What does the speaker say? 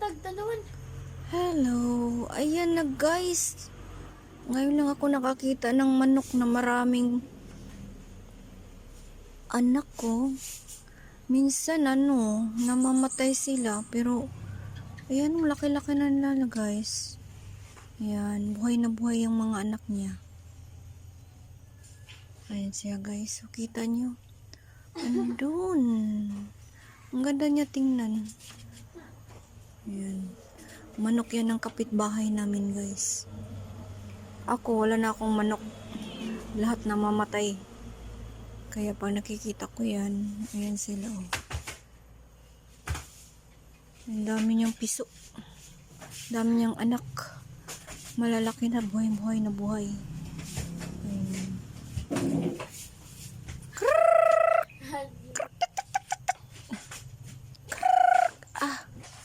tagtanawan. Hello, ayan na guys. Ngayon lang ako nakakita ng manok na maraming anak ko. Minsan namamatay sila pero ayan, laki-laki na nila guys. Ayan, buhay na buhay yung mga anak niya. Ayan siya guys, so kita nyo. Andun. Ang ganda niya tingnan. Ayan. Manok yan ng kapitbahay namin guys. Ako, wala na akong manok. Lahat namamatay. Kaya pag nakikita ko yan, ayan sila oh. Ang dami niyang piso. Dami niyang anak. Malalaki na, buhay-buhay na buhay.